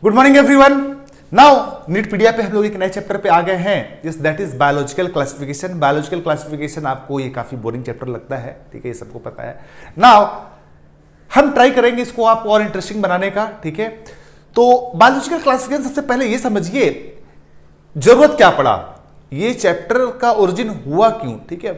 Good morning everyone. Now NEETpedia पे हम लोग एक नए चैप्टर पे आ गए हैं, yes that is biological classification. Biological classification आपको ये काफी बोरिंग चैप्टर लगता है, ठीक है, ये सबको पता है। नाउ हम ट्राई करेंगे इसको आपको और इंटरेस्टिंग बनाने का, ठीक है। तो बायोलॉजिकल क्लासिफिकेशन सबसे पहले ये समझिए जरूरत क्या पड़ा, ये चैप्टर का ओरिजिन हुआ क्यों, ठीक है।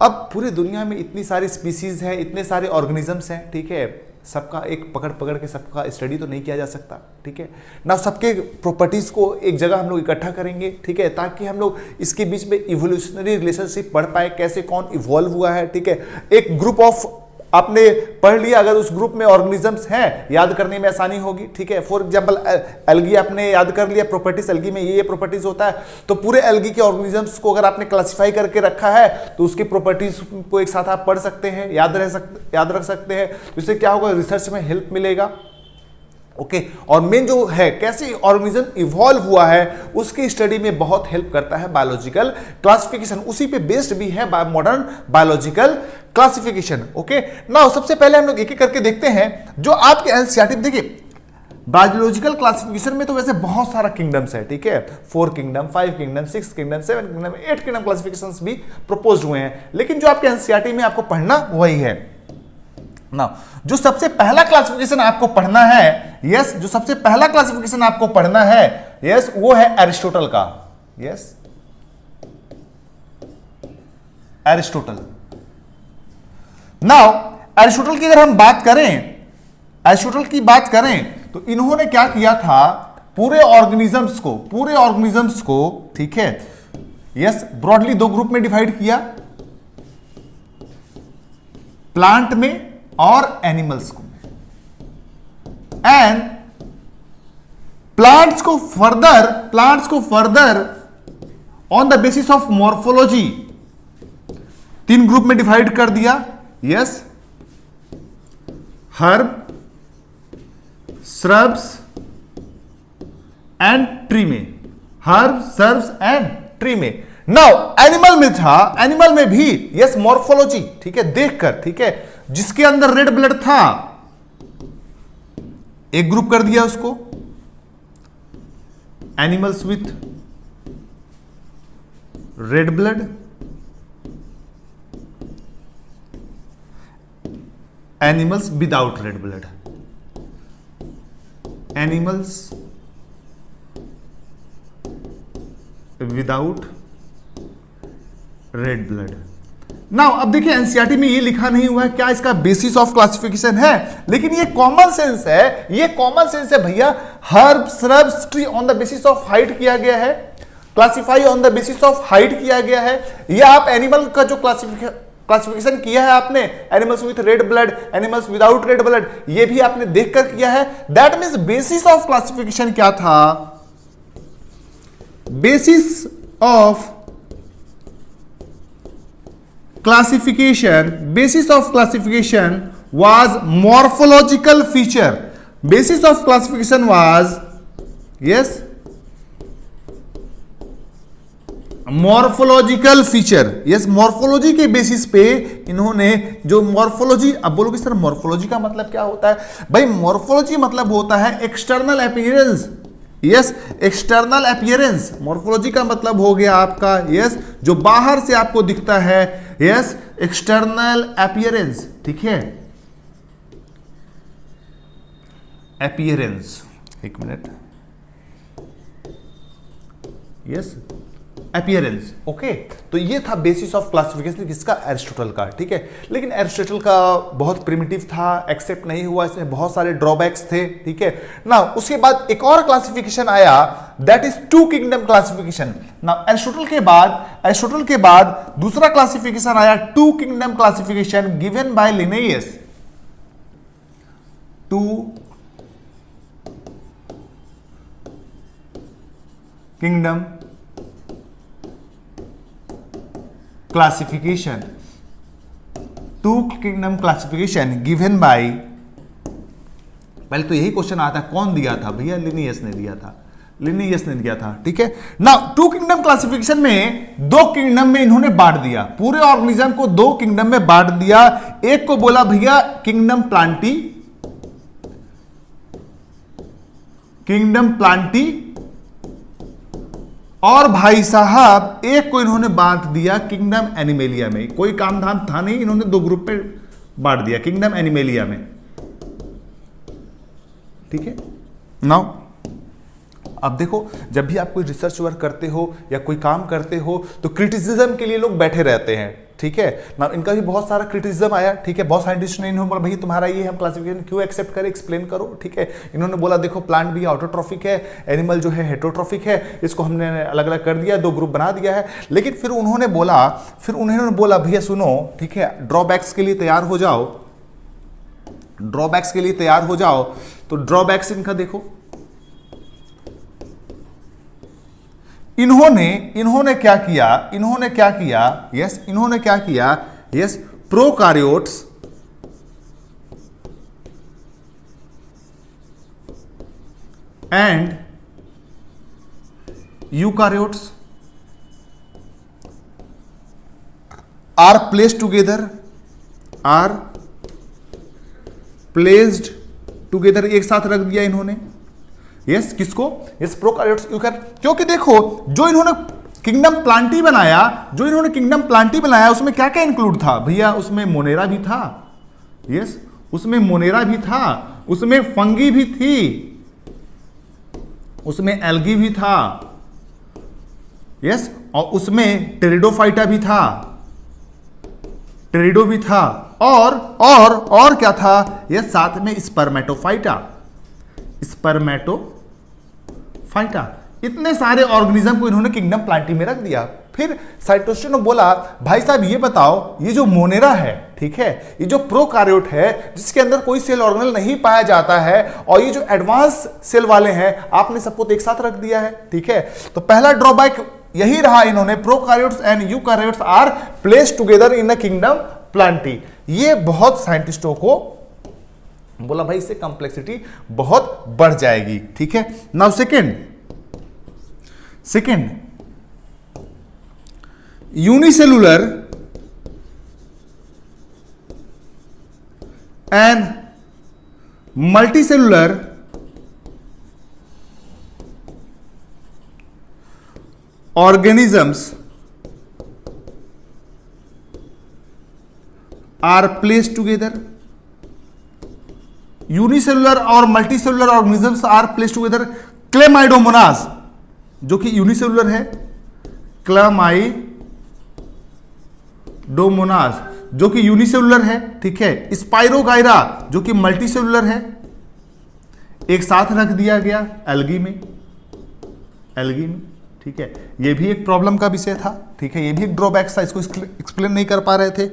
अब पूरी दुनिया में इतनी सारी स्पीसीज है, इतने सारे ऑर्गेनिजम्स हैं, ठीक है, सबका एक पकड़ पकड़ के सबका स्टडी तो नहीं किया जा सकता, ठीक है ना। सबके प्रॉपर्टीज को एक जगह हम लोग इकट्ठा करेंगे, ठीक है, ताकि हम लोग इसके बीच में इवोल्यूशनरी रिलेशनशिप पढ़ पाए, कैसे कौन इवॉल्व हुआ है, ठीक है। एक ग्रुप ऑफ आपने पढ़ लिया, अगर उस ग्रुप में ऑर्गेनिजम्स हैं याद करने में आसानी होगी, ठीक है। फॉर एग्जांपल एल्गी आपने याद कर लिया, प्रॉपर्टीज एल्गी में ये प्रॉपर्टीज होता है, तो पूरे एल्गी के ऑर्गेनिजम्स को अगर आपने क्लासिफाई करके रखा है तो उसकी प्रॉपर्टीज को एक साथ आप पढ़ सकते हैं, याद रख सकते हैं। तो इससे क्या होगा, रिसर्च में हेल्प मिलेगा, ओके। और मेन जो है कैसे ऑर्गेनिज्म इवॉल्व हुआ है उसकी स्टडी में बहुत हेल्प करता है बायोलॉजिकल क्लासिफिकेशन, उसी पे बेस्ड भी है modern biological classification, okay. Now सबसे पहले हम लोग एक एक करके देखते हैं जो आपके एनसीईआरटी में। देखिए बायोलॉजिकल क्लासिफिकेशन में तो वैसे बहुत सारा किंगडम्स है, ठीक है, 4 kingdom, 5 kingdom, 6 kingdom, 7 kingdom, 8 kingdom classifications भी प्रपोज्ड हुए हैं, लेकिन जो आपके एनसीईआरटी में आपको पढ़ना वही है ना। जो सबसे पहला क्लासिफिकेशन आपको पढ़ना है, यस, जो सबसे पहला क्लासिफिकेशन आपको पढ़ना है, यस, वो है एरिस्टोटल का, यस, एरिस्टोटल। नाउ एरिस्टोटल की अगर हम बात करें, एरिस्टोटल की बात करें तो इन्होंने क्या किया था, पूरे ऑर्गेनिजम्स को, ठीक है, यस, ब्रॉडली 2 ग्रुप में डिवाइड किया, प्लांट में और एनिमल्स को, एंड प्लांट्स को further on the basis of morphology 3 group में डिवाइड कर दिया, yes, herb, shrubs and tree में, हर्ब, श्रब्स एंड ट्री में। नाउ एनिमल में था, एनिमल में भी यस मॉर्फोलॉजी, ठीक है, देखकर, ठीक है, जिसके अंदर रेड ब्लड था एक ग्रुप कर दिया उसको, animals with red blood, animals without red blood, animals without red blood. Now अब देखिए एनसीईआरटी में ये लिखा नहीं हुआ है क्या इसका बेसिस ऑफ क्लासिफिकेशन है, लेकिन ये कॉमन सेंस है, ये कॉमन सेंस है भैया। Herb, shrubs, tree on the basis of height किया गया है, classify on the basis of height किया गया है। ये आप एनिमल का जो क्लासिफिकेशन किया है आपने, animals with red blood, animals without red blood, ये भी आपने देखकर किया है। That means basis of classification क्या था, basis of classification was morphological feature. Basis of classification was, yes, morphological feature. yes, morphology के बेसिस पे इन्होंने जो morphology, अब बोलोगे सर morphology का मतलब क्या होता है, भाई morphology मतलब होता है external appearance, yes, external appearance. Morphology का मतलब हो गया आपका, यस, जो बाहर से आपको दिखता है, यस, एक्सटर्नल अपीयरेंस, ठीक है, अपीयरेंस, एक मिनट, यस, अपीयरेंस, ओके। तो ये था बेसिस ऑफ क्लासिफिकेशन किसका, एरिस्टोटल का, ठीक है। लेकिन एरिस्टोटल का बहुत प्रिमिटिव था, एक्सेप्ट नहीं हुआ, इसमें बहुत सारे ड्रॉबैक्स थे, ठीक है ना। उसके बाद एक और क्लासिफिकेशन आया, दैट इज 2 किंगडम क्लासिफिकेशन। ना एरिस्टोटल के बाद दूसरा क्लासिफिकेशन आया 2 kingdom classification given by Linnaeus, 2 kingdom classification, 2 kingdom classification given by, पहले तो यही क्वेश्चन आता है कौन दिया था भैया, लिनियस ने दिया था, ठीक है ना। 2 किंगडम क्लासिफिकेशन में 2 किंगडम में इन्होंने बांट दिया, पूरे ऑर्गेनिज्म को 2 किंगडम में बांट दिया। एक को बोला भैया किंगडम प्लांटी, किंगडम प्लांटी, और भाई साहब एक को इन्होंने बांट दिया किंगडम एनिमेलिया में। कोई काम धाम था नहीं, इन्होंने दो ग्रुप में बांट दिया किंगडम एनिमेलिया में। ठीक है, नाउ अब देखो, जब भी आप कोई रिसर्च वर्क करते हो या कोई काम करते हो तो क्रिटिसिज्म के लिए लोग बैठे रहते हैं। ठीक है ना, इनका भी बहुत सारा क्रिटिसिज्म आया। ठीक है, बहुत साइंटिस्ट ने इन्होंने बोला भाई तुम्हारा ये हम क्लासिफिकेशन क्यों एक्सेप्ट करें, एक्सप्लेन करो। ठीक है, इन्होंने बोला देखो प्लांट भी ऑटोट्रॉफिक है, एनिमल जो है हेटरोट्रॉफिक है, इसको हमने अलग अलग कर दिया, दो ग्रुप बना दिया है। लेकिन फिर उन्होंने बोला भैया सुनो, ठीक है, ड्रॉबैक्स के लिए तैयार हो जाओ, ड्रॉबैक्स के लिए तैयार हो जाओ। तो ड्रॉबैक्स इनका देखो, इन्होंने क्या किया, yes, prokaryotes and eukaryotes are placed together, एक साथ रख दिया इन्होंने। यस, किसको, यस, प्रोकार्योट्स, यूकार्योट्स। क्योंकि देखो जो इन्होंने किंगडम प्लांटी बनाया उसमें क्या क्या इंक्लूड था भैया, उसमें मोनेरा भी था, यस, उसमें मोनेरा भी था, उसमें फंगी भी थी, उसमें एल्गी भी था, यस, और उसमें टेरिडोफाइटा भी था, टेरिडो भी था, और क्या था, यस, साथ में स्पर्मेटोफाइटा। इतने सारे ऑर्गेनिज्म को इन्होंने किंगडम प्लांटी में रख दिया। फिर साइटोस्टोन ने बोला भाई साहब ये बताओ, ये जो मोनेरा है, ठीक है, ये जो प्रोकार्योट है जिसके अंदर कोई सेल ऑर्गेनल नहीं पाया जाता है, और ये जो एडवांस सेल वाले हैं आपने सबको एक साथ रख दिया है। ठीक है, तो पहला ड्रॉबैक यही रहा, इन्होंने prokaryotes and eukaryotes are placed together in a kingdom Plantae. ये बहुत साइंटिस्टों को बोला भाई इससे कॉम्प्लेक्सिटी बहुत बढ़ जाएगी। ठीक है, now second unicellular and multicellular organisms are placed together. Unicellular और multicellular organisms are placed together. Chlamydomonas जो कि यूनिसेलुलर है, क्लेमाइडोमोनास जो कि यूनिसेलुलर है, ठीक है, स्पाइरोगाइरा जो कि मल्टीसेलुलर है, एक साथ रख दिया गया एल्गी में। ठीक है, ये भी एक प्रॉब्लम का विषय था। ठीक है, ये भी एक ड्रॉबैक था, इसको एक्सप्लेन नहीं कर पा रहे थे।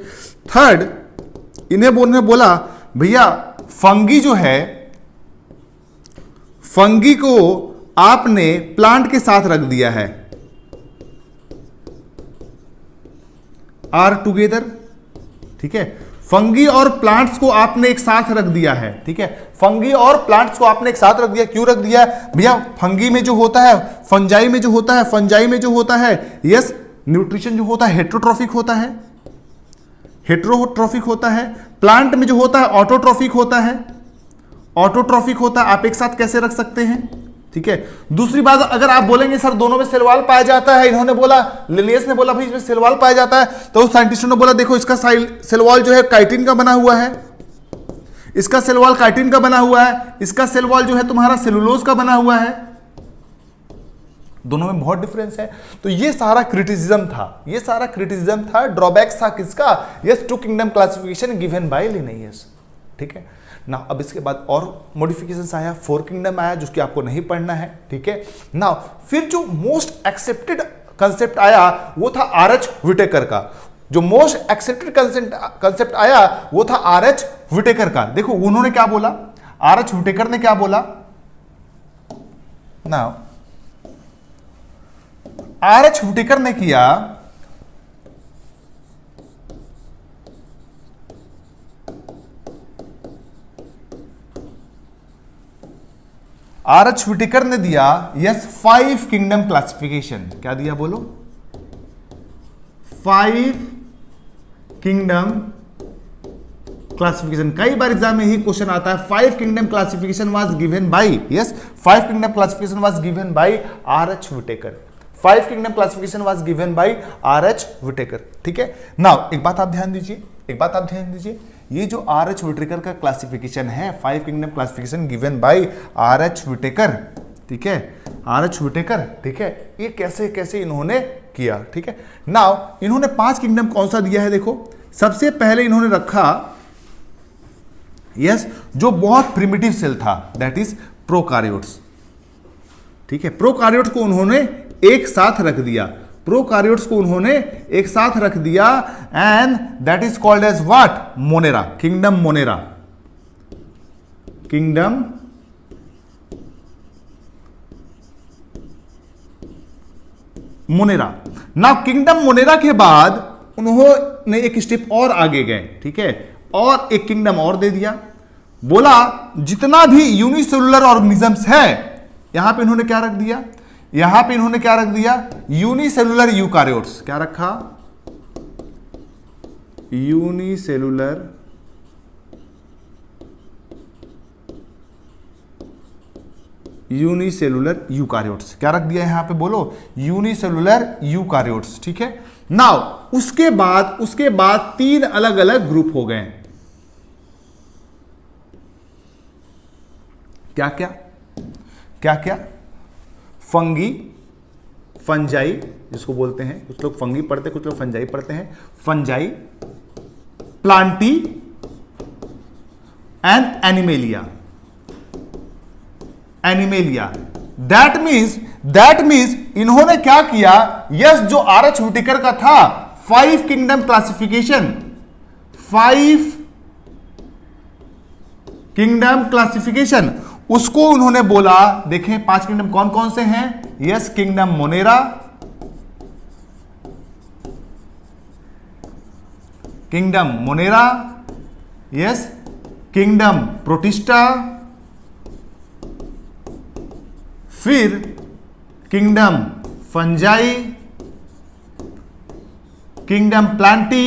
थर्ड, इन्हें बोला भैया फंगी जो है, फंगी को आपने प्लांट के साथ रख दिया है, आर टुगेदर। ठीक है, फंगी और प्लांट्स को आपने एक साथ रख दिया है। ठीक है, फंगी और प्लांट्स को आपने एक साथ रख दिया। क्यों रख दिया भैया? फंगी में जो होता है, फंजाई में जो होता है, यस, न्यूट्रिशन जो होता है हेट्रोट्रॉफिक होता है। प्लांट में जो होता है ऑटोट्रॉफिक होता है। आप एक साथ कैसे रख सकते हैं? ठीक है, दूसरी बात, अगर आप बोलेंगे सर दोनों में सेल वॉल पाया जाता है, इन्होंने बोला, लिलियस ने बोला भाई इसमें सेल वॉल पाया जाता है, तो साइंटिस्टों ने बोला देखो इसका सेल वॉल जो है काइटिन का बना हुआ है, इसका सेल वॉल काइटिन का बना हुआ है, इसका सेल वॉल जो है तुम्हारा सेलुलोज का बना हुआ है, दोनों में बहुत डिफरेंस है। तो ये सारा क्रिटिसिज्म था, ड्रॉबैक्स था किसका? Yes, two kingdom classification given by Linnaeus. ठीक है ना, अब इसके बाद और मॉडिफिकेशंस आया, 4 किंगडम आया, जो कि आपको नहीं पढ़ना है। ठीक है ना, फिर जो मोस्ट एक्सेप्टेड कंसेप्ट आया वो था आर.एच. व्हिटेकर का। जो मोस्ट एक्सेप्टेड कंसेप्ट आया वो था आर.एच. व्हिटेकर का। देखो उन्होंने क्या बोला, आर.एच. व्हिटेकर ने क्या बोला ना, आर.एच. व्हिटेकर ने किया, आर.एच. व्हिटेकर ने दिया यस 5 किंगडम क्लासिफिकेशन। क्या दिया बोलो? 5 किंगडम क्लासिफिकेशन, कई बार एग्जाम में ही क्वेश्चन आता है, 5 kingdom classification was given by, yes 5 kingdom classification was given by R H. Whittaker, 5 kingdom classification was given by R H. Whittaker, ठीक है। नाउ एक बात आप ध्यान दीजिए, ये जो आर.एच. व्हिटेकर का क्लासिफिकेशन है, 5 kingdom classification given by R H. Whittaker, ठीक है, आर.एच. व्हिटेकर, ठीक है, ये कैसे कैसे इन्होंने किया, ठीक है। नाउ इन्होंने 5 किंगडम कौन सा दिया है, देखो सबसे पहले इन्होंने रखा, यस, जो बहुत प्रिमिटिव सेल था, दैट इज प्रोकार्योट्स, ठीक है। प्रोकार्योट्स को उन्होंने एक साथ रख दिया, प्रोकार्योट्स को उन्होंने एक साथ रख दिया, and that is called as what, Monera, kingdom Monera, kingdom Monera. ना किंगडम मोनेरा के बाद उन्होंने एक स्टेप और आगे गए, ठीक है, और एक किंगडम और दे दिया, बोला जितना भी यूनिसेलुलर ऑर्गेनिजम्स है, यहां पे इन्होंने क्या रख दिया, यहां पे इन्होंने क्या रख दिया, यूनिसेलुलर यूकारियोट्स, क्या रखा, यूनिसेलुलर यूकारियोट्स, क्या रख दिया यहां पे, बोलो यूनिसेलुलर यूकारियोट्स, ठीक है। नाउ उसके बाद 3 अलग अलग ग्रुप हो गए, क्या क्या, फंगी, फंजाई जिसको बोलते हैं, कुछ लोग फंगी पढ़ते हैं, कुछ लोग फंजाई पढ़ते हैं, fungi, Plantae and animalia, that means इन्होंने क्या किया, यस, जो आर.एच. व्हिटेकर का था 5 किंगडम क्लासिफिकेशन, 5 किंगडम क्लासिफिकेशन, उसको उन्होंने बोला, देखें 5 किंगडम कौन कौन से हैं, yes, kingdom Monera, yes, kingdom Protista, फिर kingdom Fungi, kingdom Plantae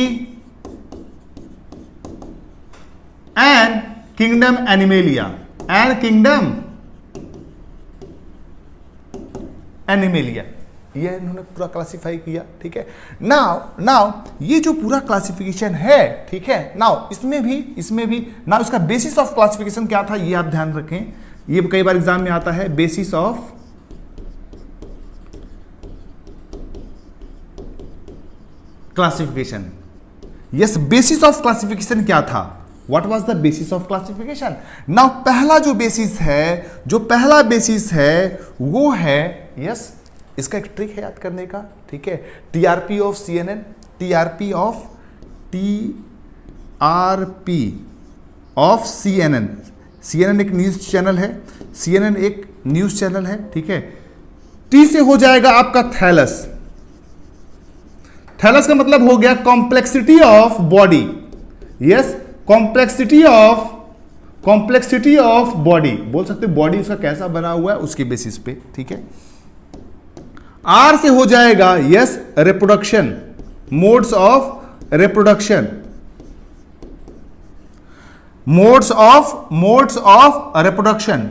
and kingdom Animalia, ये इन्होंने पूरा क्लासिफाई किया, ठीक है। नाउ ये जो पूरा क्लासिफिकेशन है, ठीक है, नाउ इसमें भी नाउ इसका बेसिस ऑफ क्लासिफिकेशन क्या था, ये आप ध्यान रखें, ये कई बार एग्जाम में आता है, basis of classification, yes, basis of classification क्या था, what was the basis of classification. Now पहला जो पहला बेसिस है वो है, यस, इसका एक ट्रिक है याद करने का, ठीक है, TRP of CNN, TRP of CNN एक न्यूज चैनल है, ठीक है। टी से हो जाएगा आपका थैलस का मतलब हो गया complexity of body, yes, complexity of body, बोल सकते हो बॉडी उसका कैसा बना हुआ है उसके बेसिस पे, ठीक है। आर से हो जाएगा, yes, reproduction, modes of reproduction,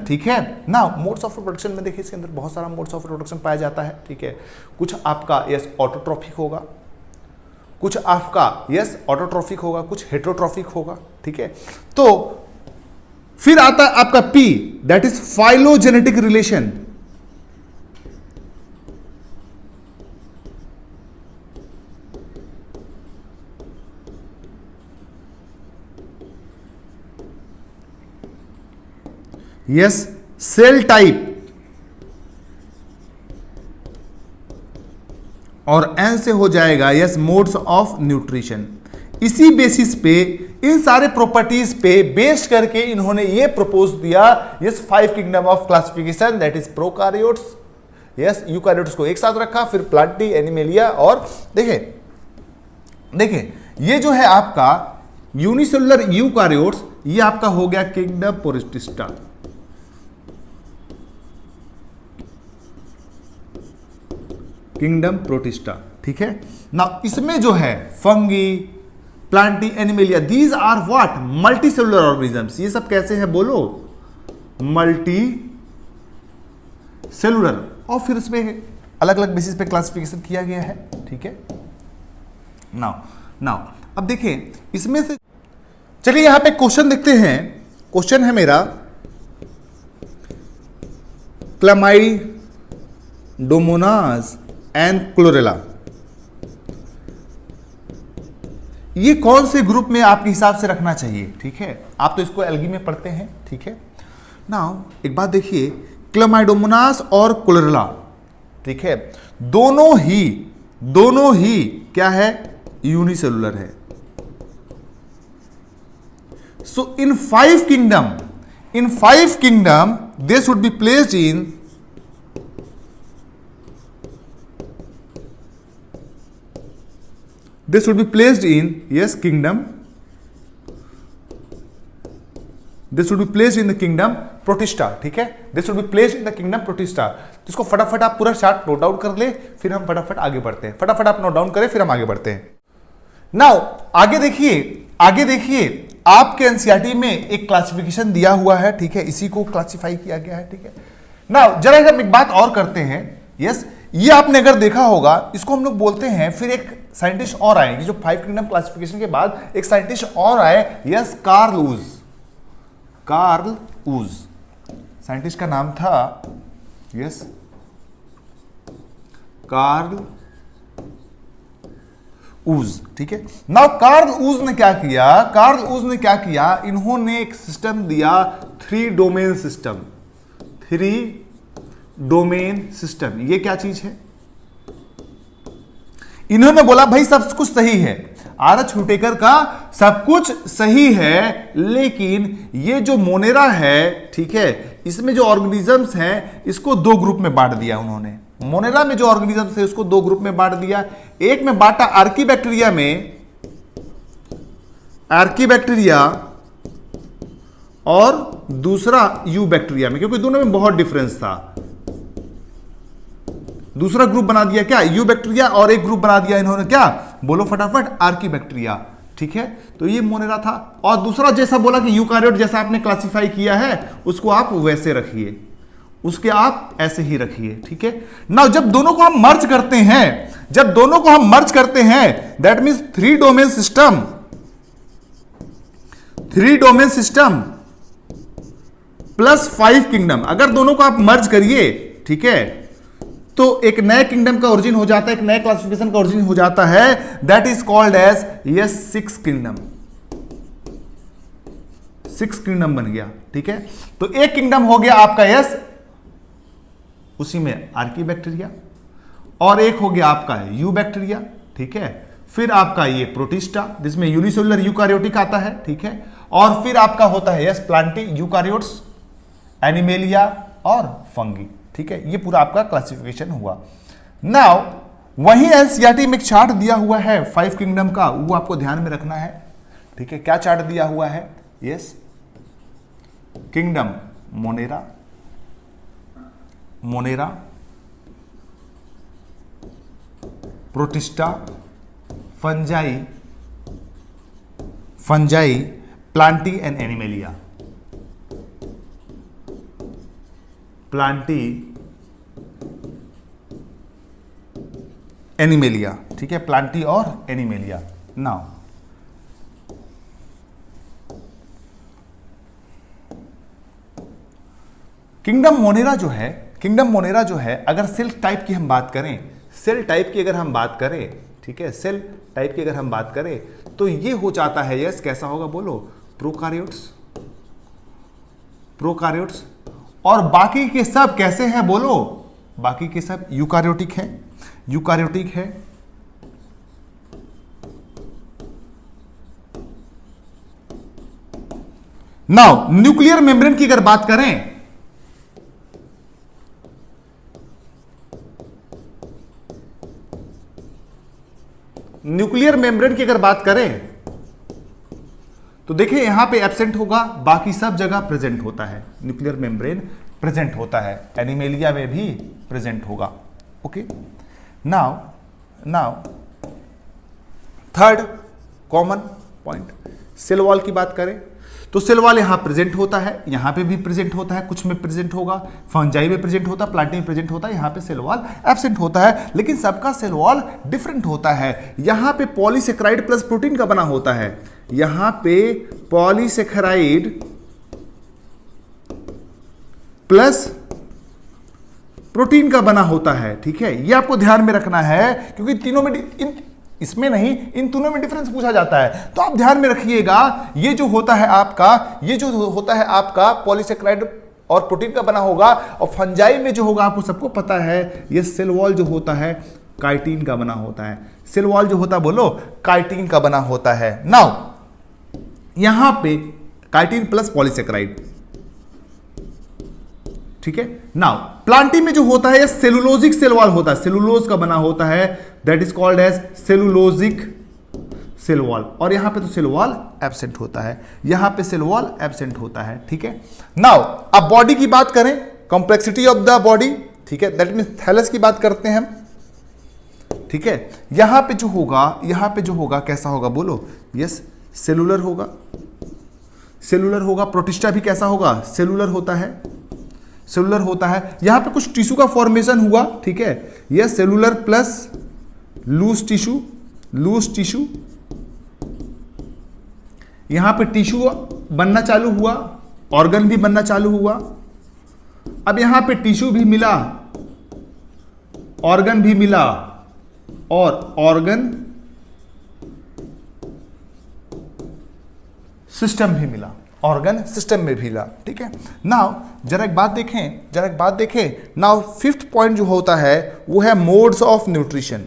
ठीक है ना। मोड्स ऑफ रिप्रोडक्शन में देखिए, इसके अंदर बहुत सारा मोड्स ऑफ रिप्रोडक्शन पाया जाता है, ठीक है। कुछ आपका यस ऑटोट्रॉफिक होगा, कुछ आपका यस ऑटोट्रॉफिक होगा, कुछ हेटेरोट्रॉफिक होगा, ठीक है। तो फिर आता है आपका P, that is phylogenetic relation, yes, cell type, और एन से हो जाएगा यस मोड्स ऑफ न्यूट्रिशन। इसी बेसिस पे, इन सारे प्रॉपर्टीज पे बेस्ड करके इन्होंने ये प्रपोज दिया, yes, 5 kingdom of classification, that is prokaryotes, yes, eukaryotes को एक साथ रखा, फिर प्लांटी, एनिमेलिया, और देखें ये जो है आपका यूनिसेलुलर यूकारियोट्स, ये आपका हो गया किंगडम प्रोटिस्टा, ठीक है ना। इसमें जो है fungi, Plantae, Animalia, these are what? Multi cellular organisms. ये सब कैसे हैं बोलो? Multi cellular. और फिर इसमें अलग अलग बेसिस पे क्लासिफिकेशन किया गया है, ठीक है। नाउ अब देखिए इसमें से, चलिए यहां पे क्वेश्चन देखते हैं। क्वेश्चन है मेरा, क्लामाइडोमोनास एंड क्लोरेला, ये कौन से ग्रुप में आपके हिसाब से रखना चाहिए? ठीक है, आप तो इसको एल्गी में पढ़ते हैं, ठीक है। नाउ एक बात देखिए, क्लामाइडोमोनास और क्लोरेला, ठीक है, दोनों ही क्या है? यूनिसेलुलर है। So in five kingdom they should be placed in yes kingdom, they should be placed in the kingdom protista, ठीक है, they should be placed in the kingdom protista। तो इसको फटाफट आप पूरा चार्ट नोट डाउन कर ले, फिर हम फटाफट आगे बढ़ते हैं। फटाफट आप नोट डाउन करें, फिर हम आगे बढ़ते हैं। नाउ आगे देखिए आपके एनसीईआरटी में एक क्लासिफिकेशन दिया हुआ है, ठीक है, इसी को क्लासिफाई किया गया है, ठीक है। नाउ जरा हम एक बात और करते हैं। यस, ये आपने अगर देखा होगा, इसको हम लोग बोलते हैं, फिर एक साइंटिस्ट और आए, जो 5 किंगडम क्लासिफिकेशन के बाद एक साइंटिस्ट और आए, यस, कार्ल ऊज। साइंटिस्ट का नाम था यस कार्ल ऊज, ठीक है। नाउ कार्ल ऊज ने क्या किया? इन्होंने एक सिस्टम दिया, 3 डोमेन सिस्टम। ये क्या चीज है? इन्होंने बोला भाई सब कुछ सही है, आर.एच. हुटेकर का सब कुछ सही है, लेकिन ये जो मोनेरा है, ठीक है, इसमें जो ऑर्गेनिजम्स हैं इसको 2 ग्रुप में बांट दिया उन्होंने। मोनेरा में जो ऑर्गेनिजम्स है उसको 2 ग्रुप में बांट दिया। एक में बांटा आर्कीबैक्टीरिया और दूसरा यूबैक्टीरिया में, क्योंकि दोनों में बहुत डिफरेंस था। दूसरा ग्रुप बना दिया क्या? यूबैक्टीरिया, और एक ग्रुप बना दिया इन्होंने क्या? बोलो फटाफट, आर्कीबैक्टीरिया, ठीक है। तो ये मोनेरा था। और दूसरा जैसा बोला कि यूकारियोट जैसा आपने क्लासिफाई किया है, उसको आप वैसे रखिए, उसके आप ऐसे ही रखिए, ठीक है ना। जब दोनों को हम मर्ज करते हैं, that means 3 domain system plus 5 kingdom, अगर दोनों को आप मर्ज करिए, ठीक है, तो एक नए किंगडम का ओरिजिन हो जाता है, एक नए क्लासिफिकेशन का ओरिजिन हो जाता है, that is called as yes 6 kingdom. 6 kingdom बन गया, ठीक है। तो एक किंगडम हो गया आपका यस, उसी में आर्कीबैक्टीरिया, और एक हो गया आपका यूबैक्टीरिया, ठीक है। फिर आपका ये प्रोटिस्टा, जिसमें यूनिसेलुलर यूकारियोटिक आता है, ठीक है। और फिर आपका होता है यस प्लांटी यूकारियोट्स, एनिमेलिया और फंगी, ठीक है। ये पूरा आपका क्लासिफिकेशन हुआ। नाउ वही एनसीईआरटी में एक चार्ट दिया हुआ है 5 किंगडम का, वो आपको ध्यान में रखना है, ठीक है। क्या चार्ट दिया हुआ है? Yes, kingdom Monera, protista, fungi, Plantae and animalia. ठीक है, प्लांटी और एनिमेलिया। नाउ किंगडम मोनेरा जो है, अगर सेल टाइप की हम बात करें, ठीक है, सेल टाइप की अगर हम बात करें, तो ये हो जाता है यस, कैसा होगा बोलो? प्रोकारियोट्स। और बाकी के सब कैसे हैं बोलो? बाकी के सब यूकारियोटिक है। नाउ न्यूक्लियर मेम्ब्रेन की अगर बात करें, तो देखिए यहां पे एब्सेंट होगा, बाकी सब जगह प्रेजेंट होता है। न्यूक्लियर मेम्ब्रेन प्रेजेंट होता है, एनिमेलिया में भी प्रेजेंट होगा। Okay, now third common point. Cell wall की बात करें तो सेल वॉल यहां प्रेजेंट होता है, यहां पे भी प्रेजेंट होता है, कुछ में प्रेजेंट होगा, फंजाई में प्रेजेंट होता है, प्लांट में प्रेजेंट होता है, यहां पे सेल वॉल एब्सेंट होता है, लेकिन सबका सेल वॉल डिफरेंट होता है। यहां पे पॉलीसेकेराइड प्लस प्रोटीन का बना होता है, यहां पे पॉलीसेकेराइड प्लस प्रोटीन का बना होता है, ठीक है। ये आपको ध्यान में रखना है क्योंकि तीनों में इसमें नहीं, इन तीनों में डिफरेंस पूछा जाता है, तो आप ध्यान में रखिएगा। ये जो होता है आपका पॉलीसेकेराइड और प्रोटीन का बना होगा, और फंजाई में जो होगा आपको सबको पता है ये सेल वॉल जो होता है काइटिन का बना होता है। सेल वॉल जो होता है बोलो काइटिन का बना होता है। नाउ यहां पे काइटिन प्लस पॉलीसेकेराइड, ठीक है। नाउ प्लांटी में जो होता है ये सेलुलोजिक सेल वॉल होता है, सेलुलोज का बना होता है, that is called as cellulosic cell wall. और यहां पे तो सेल वॉल एब्सेंट होता है, यहां पे सेल वॉल एब्सेंट होता है, ठीक है। नाउ अब बॉडी की बात करें, कॉम्प्लेक्सिटी ऑफ द बॉडी, ठीक है, दैट मींस थैलस की बात करते हैं हम, ठीक है। यहां पे जो होगा कैसा होगा बोलो, यस सेलुलर होगा, प्रोटिस्टा भी कैसा होगा, सेलुलर होता है। यहां पे कुछ टिश्यू का फॉर्मेशन हुआ, ठीक है, यह सेलुलर प्लस लूज टिश्यू, यहां पे टिश्यू बनना चालू हुआ, ऑर्गन भी बनना चालू हुआ। अब यहां पे टिश्यू भी मिला, ऑर्गन भी मिला, और ऑर्गन सिस्टम भी मिला, ऑर्गन सिस्टम में भी ला, ठीक है। नाउ जरा एक बात देखें, नाउ फिफ्थ पॉइंट जो होता है वो है modes of nutrition.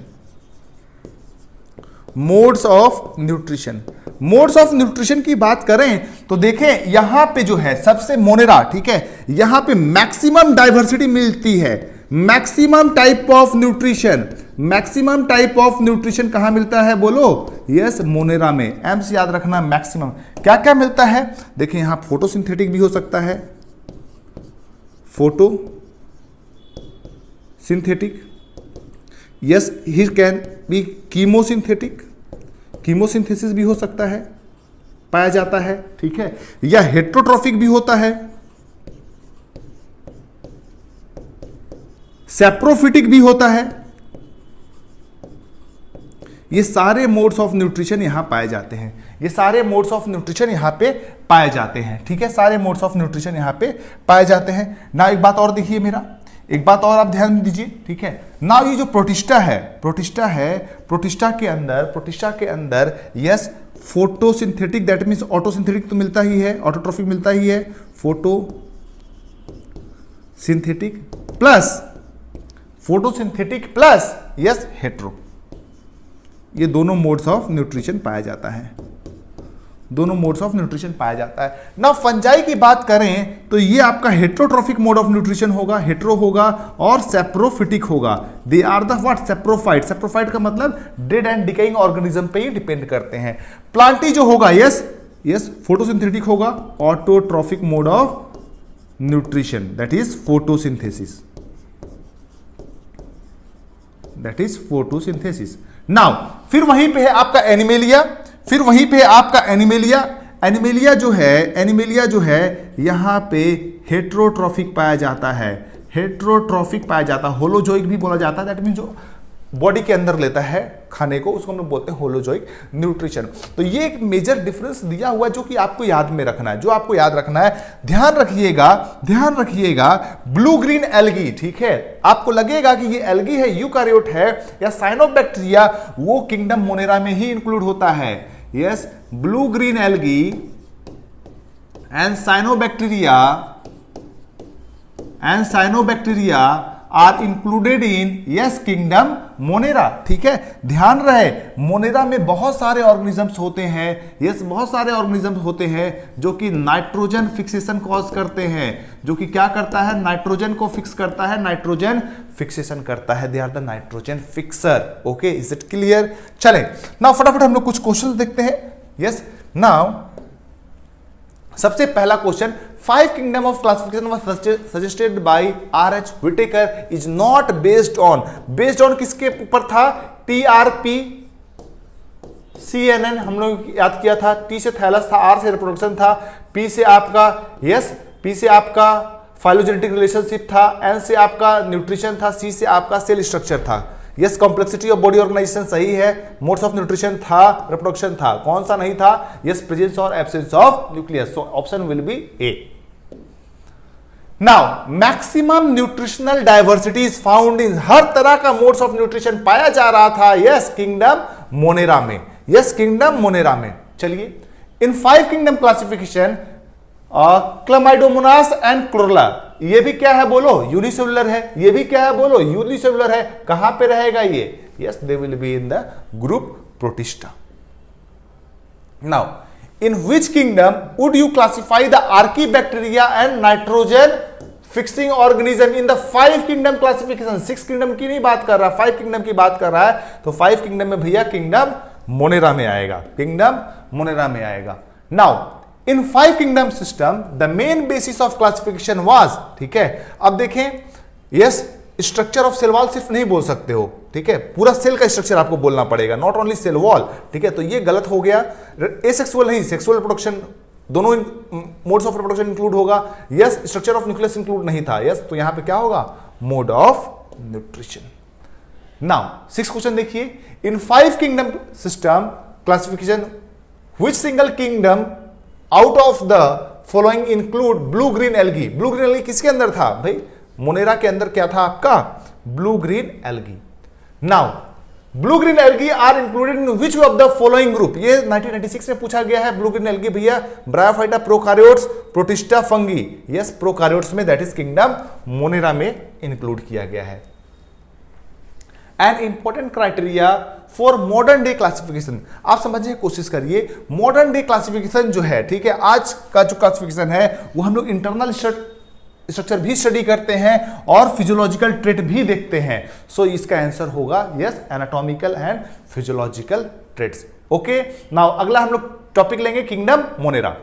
Modes of nutrition की बात करें तो देखें यहां पे जो है सबसे मोनेरा, ठीक है, यहां पे मैक्सिमम डाइवर्सिटी मिलती है, मैक्सिमम टाइप ऑफ न्यूट्रिशन कहां मिलता है बोलो, यस मोनेरा में। एम से याद रखना, मैक्सिमम क्या क्या मिलता है, देखिए यहां फोटोसिंथेटिक भी हो सकता है, photosynthetic, yes here can be chemosynthesis भी हो सकता है, पाया जाता है, ठीक है, या हेट्रोट्रॉफिक भी होता है, सेप्रोफिटिक भी होता है। ये सारे मोड्स ऑफ न्यूट्रिशन यहां पाए जाते हैं, ठीक है, सारे मोड्स ऑफ न्यूट्रिशन यहां पे पाए जाते हैं। ना एक बात और देखिए मेरा, एक बात और आप ध्यान दीजिए, ठीक है। ना ये जो प्रोटिस्टा है, प्रोटिस्टा के अंदर यस फोटोसिंथेटिक, दैट मींस ऑटोसिंथेटिक तो मिलता ही है, ऑटोट्रॉफिक मिलता ही है, फोटोसिंथेटिक प्लस यस हेट्रो, ये दोनों मोड्स ऑफ न्यूट्रिशन पाया जाता है, ना फंजाई की बात करें तो ये आपका हेट्रोट्रॉफिक मोड ऑफ न्यूट्रिशन होगा, हेट्रो होगा, और सेप्रोफिटिक होगा। They are the what, saprophyte का मतलब डेड एंड डिकेइंग ऑर्गेनिज्म पे ही डिपेंड करते हैं। प्लांटी जो होगा यस फोटोसिंथेटिक होगा, autotrophic mode of nutrition, that is photosynthesis. Now फिर वहीं पे है आपका एनिमेलिया जो है यहां पे हेट्रोट्रॉफिक पाया जाता है, होलोजोइक भी बोला जाता है, दैट मीन जो बॉडी के अंदर लेता है खाने को, उसको हम लोग बोलते हैं होलोजोइक न्यूट्रिशन। तो ये एक मेजर डिफरेंस दिया हुआ है जो कि आपको याद में रखना है, ध्यान रखिएगा ब्लू ग्रीन एल्गी, ठीक है। आपको लगेगा कि ये एल्गी है, यूकारियोट है या साइनोबैक्टीरिया, वो किंगडम मोनेरा में ही इंक्लूड होता है। Yes, blue green algae and cyanobacteria are included in yes kingdom Monera, ठीक है। ध्यान रहे मोनेरा में बहुत सारे ऑर्गेनिजम्स होते हैं, जो कि नाइट्रोजन फिक्सेशन कॉज करते हैं, जो कि क्या करता है, नाइट्रोजन को फिक्स करता है, नाइट्रोजन फिक्सेशन करता है, they are the nitrogen fixer. Okay, is it clear? चले नाउ फटाफट हम लोग कुछ क्वेश्चन देखते हैं। यस, नाउ सबसे पहला question, 5 kingdom of classification was suggested by R.H. Whittaker is not based on किसके ऊपर था? TRP CNN हम लोग याद किया था, T से थैलस था, R से रिप्रोडक्शन था, P से आपका P से आपका फाइलोजेनेटिक रिलेशनशिप था, N से आपका न्यूट्रिशन था, C से आपका सेल स्ट्रक्चर था। कॉम्प्लेक्सिटी ऑफ बॉडी ऑर्गेनाइजेशन सही है, मोड्स ऑफ न्यूट्रिशन था, रिप्रोडक्शन था, कौन सा नहीं था? प्रेजेंस और absence of nucleus. So option will be A. Now maximum nutritional diversity is found in, हर तरह का मोड्स ऑफ न्यूट्रिशन पाया जा रहा था किंगडम मोनेरा में, किंगडम मोनेरा में। चलिए, इन 5 kingdom classification Chlamydomonas and Chlorella, ये भी क्या है बोलो? यूनिसेलुलर है। ये भी क्या है बोलो? यूनिसेलुलर है। कहां पे रहेगा ये? They will be in the group protista. Now in which kingdom would you classify the archaebacteria and nitrogen fixing organism in the 5 kingdom classification? 6 kingdom की नहीं बात कर रहा, 5 किंगडम की बात कर रहा है। तो 5 किंगडम में भैया किंगडम मोनेरा में आएगा, किंगडम मोनेरा में आएगा। Now in 5 kingdom system the main basis of classification was, ठीक है। अब देखें, स्ट्रक्चर ऑफ सेल वॉल सिर्फ नहीं बोल सकते हो, ठीक है, पूरा सेल का स्ट्रक्चर आपको बोलना पड़ेगा, नॉट ओनली सेल वॉल, ठीक है। तो ये गलत हो गया। एसेक्सुअल नहीं, सेक्सुअल रिप्रोडक्शन, दोनों मोड्स ऑफ रिप्रोडक्शन इंक्लूड होगा। स्ट्रक्चर ऑफ न्यूक्लियस इंक्लूड नहीं था। तो यहां पे क्या होगा? Mode of nutrition. Now 6 question देखिए, इन 5 kingdom system classification which single kingdom out of the following include blue green algae? Blue green algae किसके अंदर था भाई? मोनेरा के अंदर क्या था आपका? Blue green algae. Now blue green algae are included in which of the following group? ये 1996 में पूछा गया है। ब्लू ग्रीन एल्गी भैया Bryophyta, prokaryotes, Protista, fungi. Prokaryotes में, दैट इज किंगडम मोनेरा में इंक्लूड किया गया है। An important criteria for modern day classification, आप समझने की कोशिश करिए। मॉडर्न डे क्लासिफिकेशन जो है, ठीक है, आज का जो क्लासिफिकेशन है वो हम लोग इंटरनल स्ट्रक्चर भी स्टडी करते हैं और फिजियोलॉजिकल ट्रेट भी देखते हैं। सो इसका आंसर होगा anatomical and physiological traits. Okay, now अगला हम लोग टॉपिक लेंगे किंगडम मोनेरा।